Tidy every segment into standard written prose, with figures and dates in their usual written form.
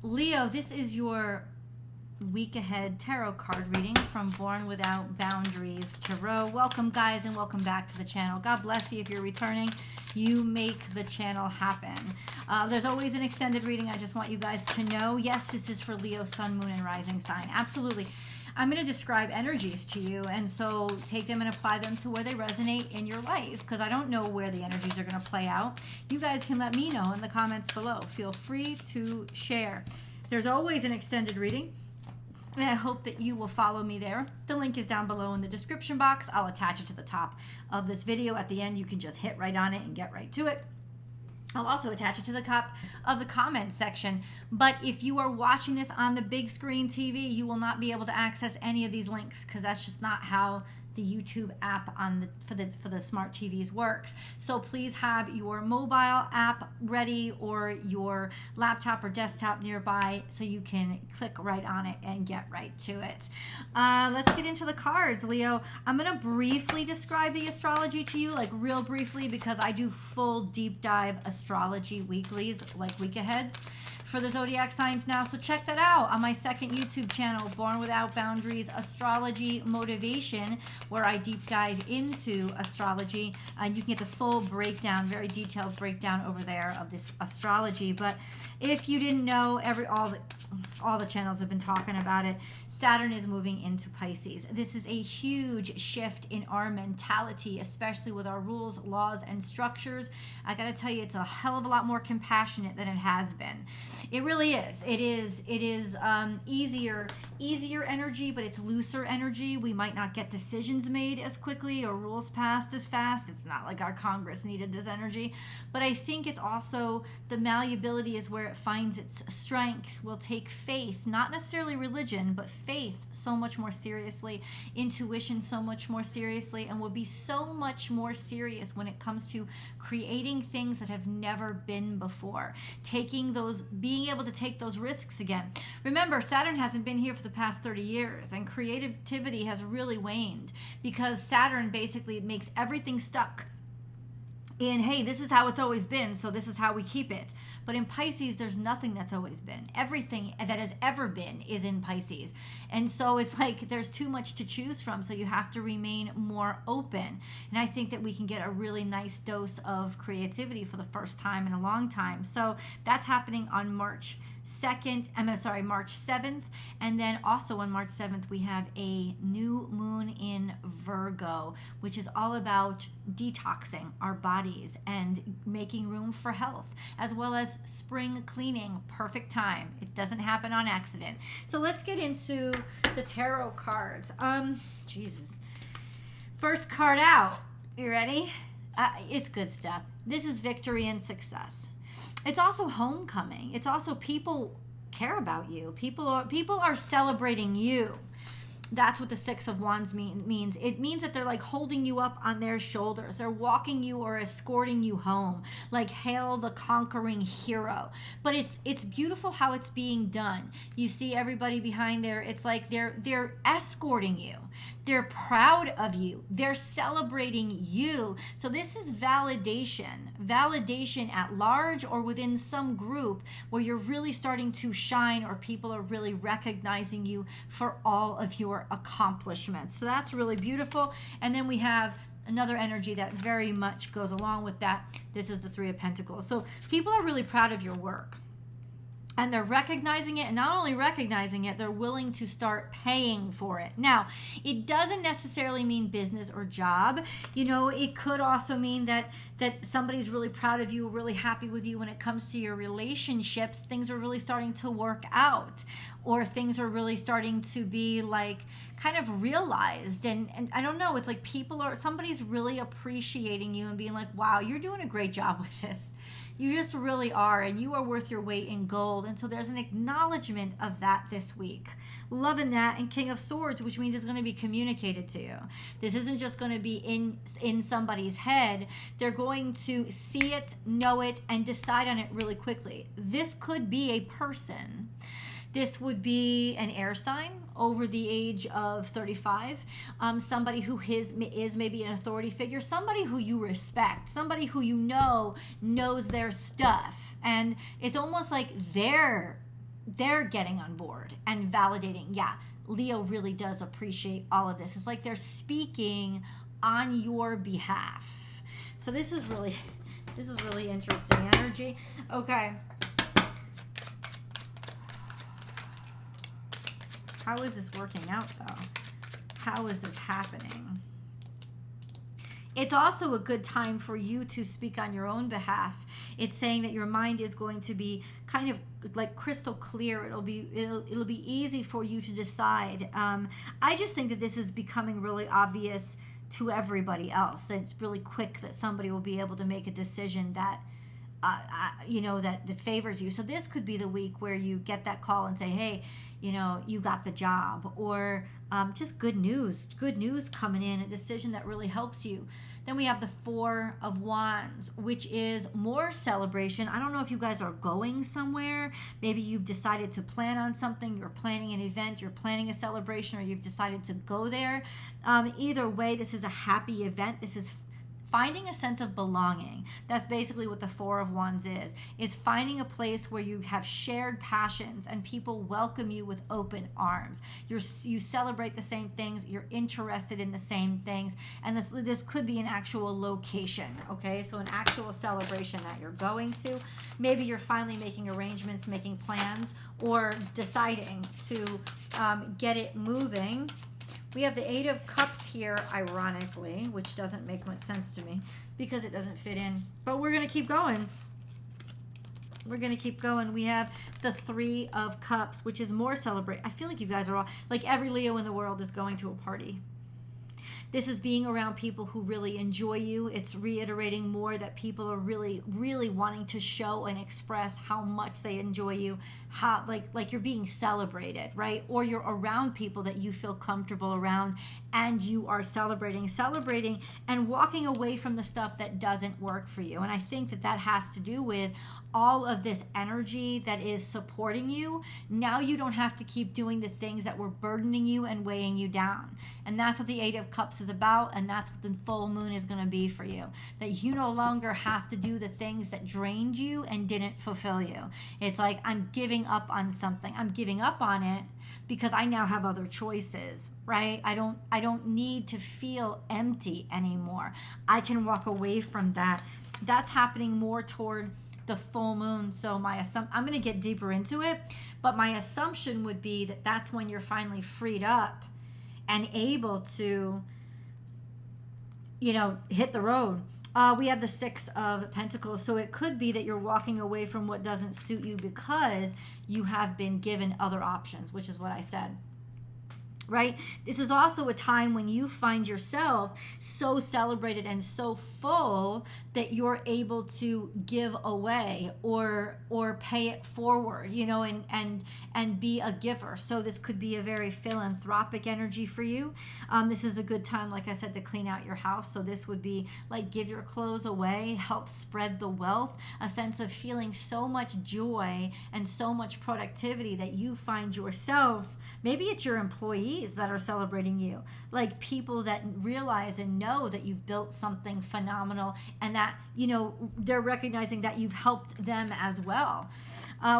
Leo, this is your week ahead tarot card reading from Born Without Boundaries Tarot. Welcome, guys, and welcome back to the channel. God bless you if you're returning. You make the channel happen. There's always an extended reading. I just want you guys to know, yes, this is for Leo, Sun, Moon, and Rising sign. Absolutely. I'm going to describe energies to you, and so take them and apply them to where they resonate in your life, because I don't know where the energies are going to play out. You guys can let me know in the comments below. Feel free to share. There's always an extended reading, and I hope that you will follow me there. The link is down below in the description box. I'll attach it to the top of this video. At the end, you can just hit right on it and get right to it. I'll also attach it to the top of the comment section. But if you are watching this on the big screen TV, you will not be able to access any of these links, because that's just not how the YouTube app for the smart TVs works. So please have your mobile app ready, or your laptop or desktop nearby, so you can click right on it and get right to it. Let's get into the cards, Leo. I'm going to briefly describe the astrology to you, like real briefly, because I do full deep dive astrology weeklies, like week aheads, for the zodiac signs now. So check that out on my second YouTube channel, Born Without Boundaries Astrology Motivation, where I deep dive into astrology, and you can get the full breakdown, very detailed breakdown over there of this astrology. But if you didn't know, all the channels have been talking about it. Saturn is moving into Pisces. This is a huge shift in our mentality, especially with our rules, laws, and structures. I gotta tell you, it's a hell of a lot more compassionate than it has been. It really is. It is easier energy, but it's looser energy. We might not get decisions made as quickly or rules passed as fast. It's not like our Congress needed this energy. But I think it's also the malleability is where it finds its strength. We'll take faith, not necessarily religion, but faith so much more seriously, intuition so much more seriously, and will be so much more serious when it comes to creating things that have never been before. Being able to take those risks again. Remember, Saturn hasn't been here for the past 30 years, and creativity has really waned, because Saturn basically makes everything stuck in, hey, this is how it's always been, so this is how we keep it. But in Pisces, there's nothing that's always been. Everything that has ever been is in Pisces. And so it's like there's too much to choose from, so you have to remain more open. And I think that we can get a really nice dose of creativity for the first time in a long time. So that's happening on March 7th. And then also on March 7th, we have a new moon in Virgo, which is all about detoxing our bodies and making room for health, as well as spring cleaning. Perfect time. It doesn't happen on accident. So let's get into the tarot cards. Jesus. First card out. You ready? It's good stuff. This is victory and success. It's also homecoming. It's also people care about you. People are celebrating you. That's what the Six of Wands means. It means that they're like holding you up on their shoulders. They're walking you or escorting you home. Like, hail the conquering hero. But it's beautiful how it's being done. You see everybody behind there. It's like they're escorting you. They're proud of you. They're celebrating you. So this is validation. Validation at large or within some group where you're really starting to shine, or people are really recognizing you for all of your accomplishments. So that's really beautiful. And then we have another energy that very much goes along with that. This is the Three of Pentacles. So people are really proud of your work. And they're recognizing it, and not only recognizing it, they're willing to start paying for it. Now, it doesn't necessarily mean business or job. You know, it could also mean that somebody's really proud of you, really happy with you when it comes to your relationships. Things are really starting to work out, or things are really starting to be like kind of realized. And I don't know, it's like somebody's really appreciating you and being like, wow, you're doing a great job with this. You just really are, and you are worth your weight in gold. And so there's an acknowledgement of that this week. Loving that. And King of Swords, which means it's going to be communicated to you. This isn't just going to be in somebody's head. They're going to see it, know it, and decide on it really quickly. This could be a person. This would be an air sign over the age of 35, somebody who is maybe an authority figure, somebody who you respect, somebody who you know knows their stuff. And it's almost like they're they're getting on board and validating, yeah, Leo really does appreciate all of this. It's like they're speaking on your behalf. So this is really interesting energy. Okay. How is this working out, though? How is this happening? It's also a good time for you to speak on your own behalf. It's saying that your mind is going to be kind of like crystal clear. It'll be easy for you to decide. I just think that this is becoming really obvious to everybody else. That it's really quick that somebody will be able to make a decision that that favors you. So this could be the week where you get that call and say, hey, you got the job, or just good news coming in, a decision that really helps you. Then we have the Four of Wands, which is more celebration. I don't know if you guys are going somewhere. Maybe you've decided to plan on something. You're planning an event. You're planning a celebration, or you've decided to go there. Either way, this is a happy event. This is finding a sense of belonging. That's basically what the Four of Wands is finding a place where you have shared passions and people welcome you with open arms. You celebrate the same things, you're interested in the same things, and this could be an actual location, okay? So an actual celebration that you're going to. Maybe you're finally making arrangements, making plans, or deciding to get it moving. We have the Eight of Cups here, ironically, which doesn't make much sense to me because it doesn't fit in. But we're going to keep going. We have the Three of Cups, which is more celebrate. I feel like you guys are all, like every Leo in the world is going to a party. This is being around people who really enjoy you. It's reiterating more that people are really, really wanting to show and express how much they enjoy you, how like you're being celebrated, right? Or you're around people that you feel comfortable around and you are celebrating and walking away from the stuff that doesn't work for you. And I think that has to do with all of this energy that is supporting you. Now you don't have to keep doing the things that were burdening you and weighing you down. And that's what the Eight of Cups is about, and that's what the full moon is going to be for you. That you no longer have to do the things that drained you and didn't fulfill you. It's like, I'm giving up on something. I'm giving up on it because I now have other choices, right? I don't need to feel empty anymore. I can walk away from that. That's happening more toward the full moon. So I'm going to get deeper into it, but my assumption would be that that's when you're finally freed up and able to, hit the road. We have the Six of Pentacles. So it could be that you're walking away from what doesn't suit you because you have been given other options, which is what I said. Right? This is also a time when you find yourself so celebrated and so full that you're able to give away or pay it forward, and be a giver. So this could be a very philanthropic energy for you. This is a good time, like I said, to clean out your house. So this would be like give your clothes away, help spread the wealth, a sense of feeling so much joy and so much productivity that you find yourself, maybe it's your employees that are celebrating you, like people that realize and know that you've built something phenomenal and that, they're recognizing that you've helped them as well.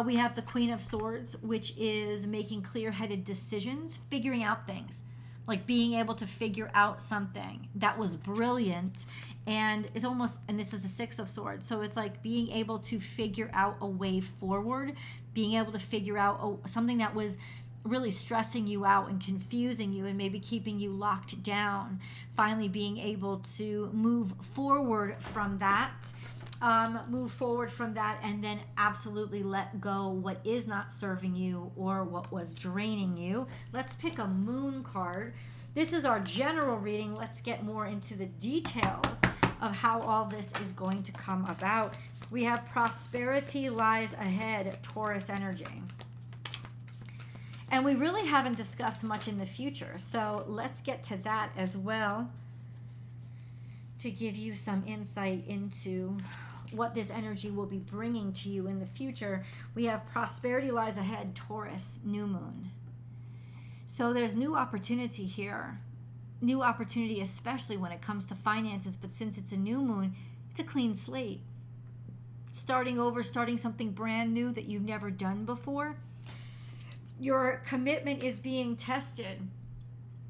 We have the Queen of Swords, which is making clear-headed decisions, figuring out things, like being able to figure out something that was brilliant and is almost, and this is the Six of Swords. So it's like being able to figure out a way forward, being able to figure out something that was really stressing you out and confusing you and maybe keeping you locked down, finally being able to move forward from that, and then absolutely let go what is not serving you or what was draining you. Let's pick a moon card. This is our general reading. Let's get more into the details of how all this is going to come about. We have prosperity lies ahead, Taurus energy. And we really haven't discussed much in the future, so let's get to that as well to give you some insight into what this energy will be bringing to you in the future. We have prosperity lies ahead, Taurus, new moon. So there's new opportunity here. New opportunity, especially when it comes to finances, but since it's a new moon, it's a clean slate. Starting over, starting something brand new that you've never done before. Your commitment is being tested.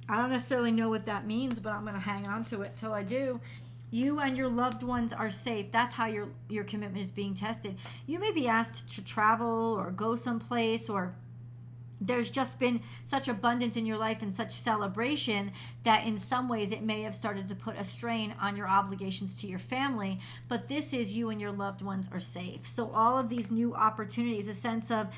I don't necessarily know what that means, but I'm going to hang on to it till I do. You and your loved ones are safe. That's how your commitment is being tested. You may be asked to travel or go someplace, or there's just been such abundance in your life and such celebration that in some ways it may have started to put a strain on your obligations to your family. But this is you and your loved ones are safe. So all of these new opportunities, a sense of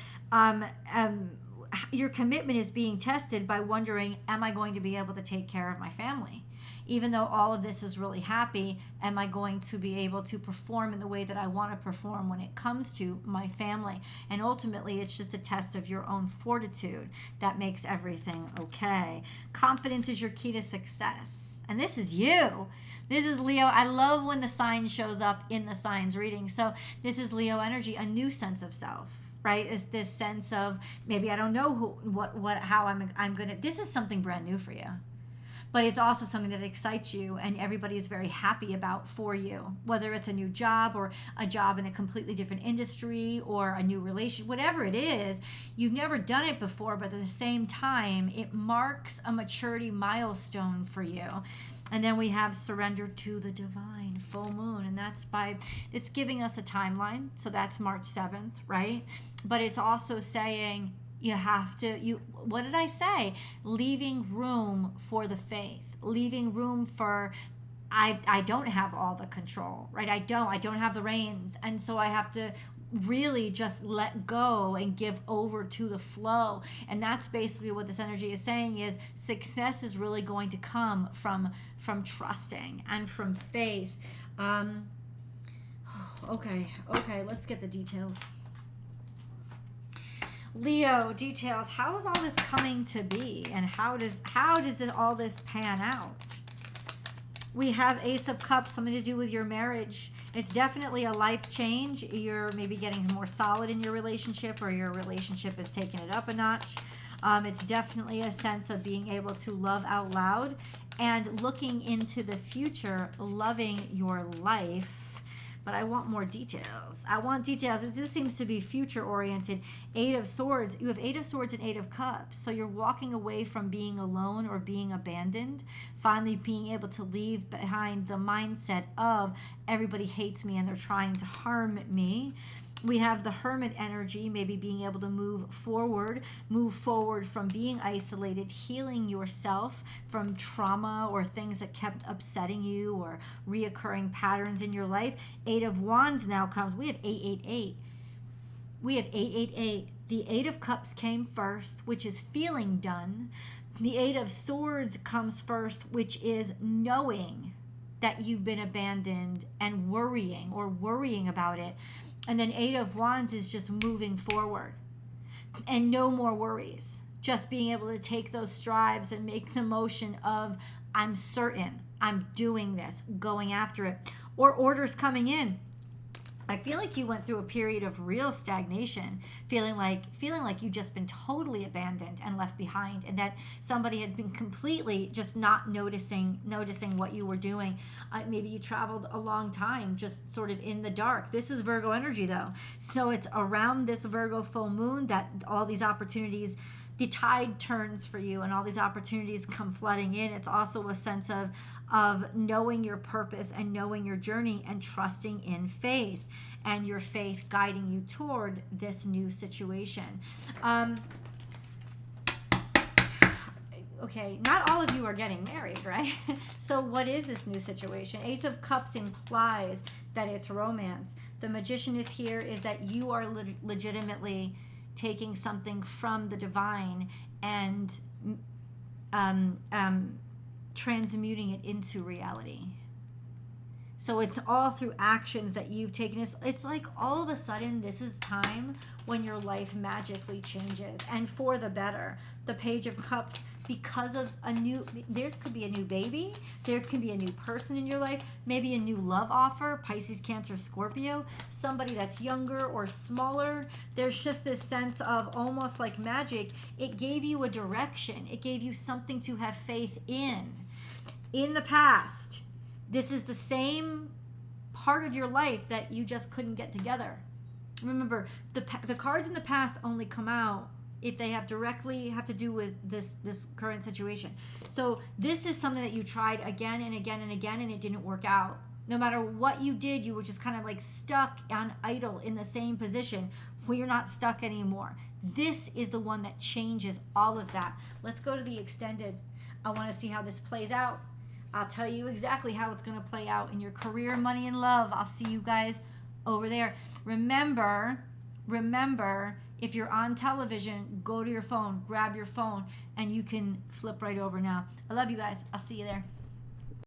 your commitment is being tested by wondering, am I going to be able to take care of my family? Even though all of this is really happy, am I going to be able to perform in the way that I want to perform when it comes to my family? And ultimately, it's just a test of your own fortitude that makes everything okay. Confidence is your key to success. And this is you. This is Leo. I love when the sign shows up in the signs reading. So this is Leo energy, a new sense of self. Right? Is this sense of maybe I don't know how I'm gonna. This is something brand new for you, but it's also something that excites you and everybody is very happy about for you. Whether it's a new job or a job in a completely different industry or a new relation, whatever it is, you've never done it before, but at the same time, it marks a maturity milestone for you. And then we have surrender to the divine, full moon. And it's giving us a timeline. So that's March 7th, right? But it's also saying you have to, what did I say? Leaving room for the faith, leaving room for, I don't have all the control, right? I don't have the reins. And so I have to really just let go and give over to the flow. And that's basically what this energy is saying, is success is really going to come from trusting and from faith. Okay, let's get the details. Leo, details. How is all this coming to be, and how does all this pan out? We have Ace of Cups, something to do with your marriage. It's definitely a life change. You're maybe getting more solid in your relationship, or your relationship is taking it up a notch. It's definitely a sense of being able to love out loud and looking into the future, loving your life. But I want more details. This seems to be future oriented. 8 of Swords. You have 8 of Swords and 8 of Cups. So you're walking away from being alone or being abandoned. Finally being able to leave behind the mindset of everybody hates me and they're trying to harm me. We have the Hermit energy, maybe being able to move forward from being isolated, healing yourself from trauma or things that kept upsetting you or reoccurring patterns in your life. 8 of Wands now comes. We have 888. We have 888. The 8 of Cups came first, which is feeling done. The 8 of Swords comes first, which is knowing that you've been abandoned and worrying about it. And then 8 of Wands is just moving forward and no more worries. Just being able to take those strides and make the motion of, I'm certain, I'm doing this, going after it. Or orders coming in. I feel like you went through a period of real stagnation, feeling like you've just been totally abandoned and left behind, and that somebody had been completely just not noticing what you were doing. Maybe you traveled a long time just sort of in the dark. This is Virgo energy though. So it's around this Virgo full moon that all these opportunities, the tide turns for you and all these opportunities come flooding in. It's also a sense of knowing your purpose and knowing your journey and trusting in faith, and your faith guiding you toward this new situation. Okay, not all of you are getting married, right? So what is this new situation? Ace of Cups implies that it's romance. The Magician is here, is that you are legitimately taking something from the divine and transmuting it into reality. So it's all through actions that you've taken. It's like all of a sudden this is time when your life magically changes, and for the better. The Page of Cups, because of there could be a new baby, there could be a new person in your life, maybe a new love offer, Pisces, Cancer, Scorpio, somebody that's younger or smaller. There's just this sense of almost like magic. It gave you a direction. It gave you something to have faith in. In the past, this is the same part of your life that you just couldn't get together. Remember, the cards in the past only come out if they have directly have to do with this current situation. So this is something that you tried again and again and again, and it didn't work out. No matter what you did, you were just kind of like stuck on idle in the same position. Well, you're not stuck anymore. This is the one that changes all of that. Let's go to the extended. I want to see how this plays out. I'll tell you exactly how it's going to play out in your career, money, and love. I'll see you guys over there. Remember, if you're on television, go to your phone, grab your phone, and you can flip right over now. I love you guys. I'll see you there.